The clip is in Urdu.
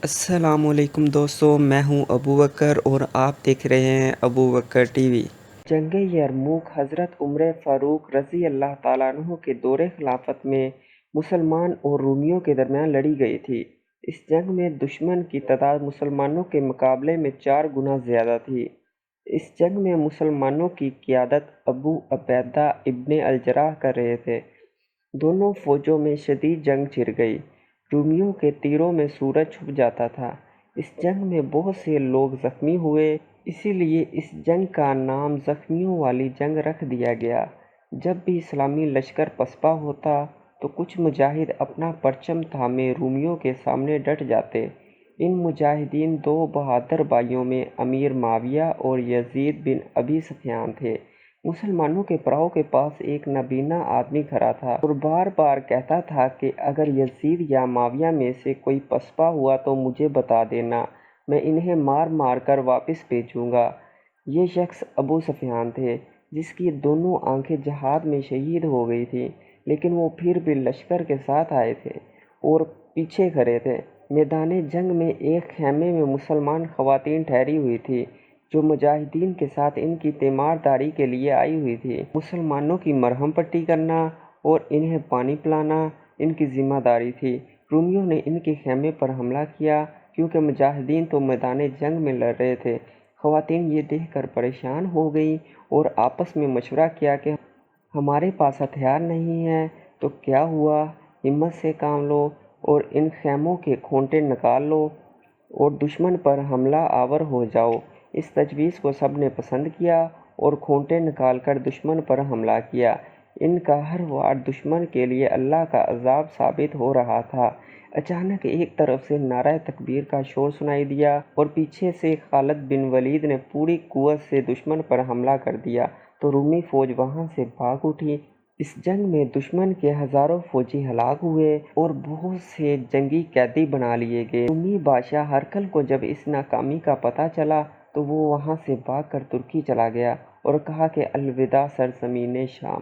السلام علیکم دوستو، میں ہوں ابو بکر اور آپ دیکھ رہے ہیں ابو بکر ٹی وی۔ جنگ یرموک حضرت عمر فاروق رضی اللہ تعالیٰ عنہ کے دور خلافت میں مسلمان اور رومیوں کے درمیان لڑی گئی تھی۔ اس جنگ میں دشمن کی تعداد مسلمانوں کے مقابلے میں 4 گنا زیادہ تھی۔ اس جنگ میں مسلمانوں کی قیادت ابو عبیدہ ابن الجراح کر رہے تھے۔ دونوں فوجوں میں شدید جنگ چھڑ گئی۔ رومیوں کے تیروں میں سورج چھپ جاتا تھا۔ اس جنگ میں بہت سے لوگ زخمی ہوئے، اسی لیے اس جنگ کا نام زخمیوں والی جنگ رکھ دیا گیا۔ جب بھی اسلامی لشکر پسپا ہوتا تو کچھ مجاہد اپنا پرچم تھامے رومیوں کے سامنے ڈٹ جاتے۔ ان مجاہدین 2 بہادر بھائیوں میں امیر معاویہ اور یزید بن ابی سفیان تھے۔ مسلمانوں کے پڑاؤ کے پاس ایک نابینا آدمی کھڑا تھا اور بار بار کہتا تھا کہ اگر یزید یا معاویہ میں سے کوئی پسپا ہوا تو مجھے بتا دینا، میں انہیں مار مار کر واپس بھیجوں گا۔ یہ شخص ابو سفیان تھے، جس کی دونوں آنکھیں جہاد میں شہید ہو گئی تھیں، لیکن وہ پھر بھی لشکر کے ساتھ آئے تھے اور پیچھے کھڑے تھے۔ میدان جنگ میں ایک خیمے میں مسلمان خواتین ٹھہری ہوئی تھیں، جو مجاہدین کے ساتھ ان کی تیمارداری کے لیے آئی ہوئی تھی۔ مسلمانوں کی مرہم پٹی کرنا اور انہیں پانی پلانا ان کی ذمہ داری تھی۔ رومیوں نے ان کے خیمے پر حملہ کیا کیونکہ مجاہدین تو میدان جنگ میں لڑ رہے تھے۔ خواتین یہ دیکھ کر پریشان ہو گئیں اور آپس میں مشورہ کیا کہ ہمارے پاس ہتھیار نہیں ہیں تو کیا ہوا، ہمت سے کام لو اور ان خیموں کے کھونٹے نکال لو اور دشمن پر حملہ آور ہو جاؤ۔ اس تجویز کو سب نے پسند کیا اور کھونٹے نکال کر دشمن پر حملہ کیا۔ ان کا ہر وار دشمن کے لیے اللہ کا عذاب ثابت ہو رہا تھا۔ اچانک ایک طرف سے نعرہ تکبیر کا شور سنائی دیا اور پیچھے سے خالد بن ولید نے پوری قوت سے دشمن پر حملہ کر دیا تو رومی فوج وہاں سے بھاگ اٹھی۔ اس جنگ میں دشمن کے ہزاروں فوجی ہلاک ہوئے اور بہت سے جنگی قیدی بنا لیے گئے۔ رومی بادشاہ ہرقل کو جب اس ناکامی کا پتہ چلا تو وہ وہاں سے بھاگ کر ترکی چلا گیا اور کہا کہ الوداع سرزمین شام۔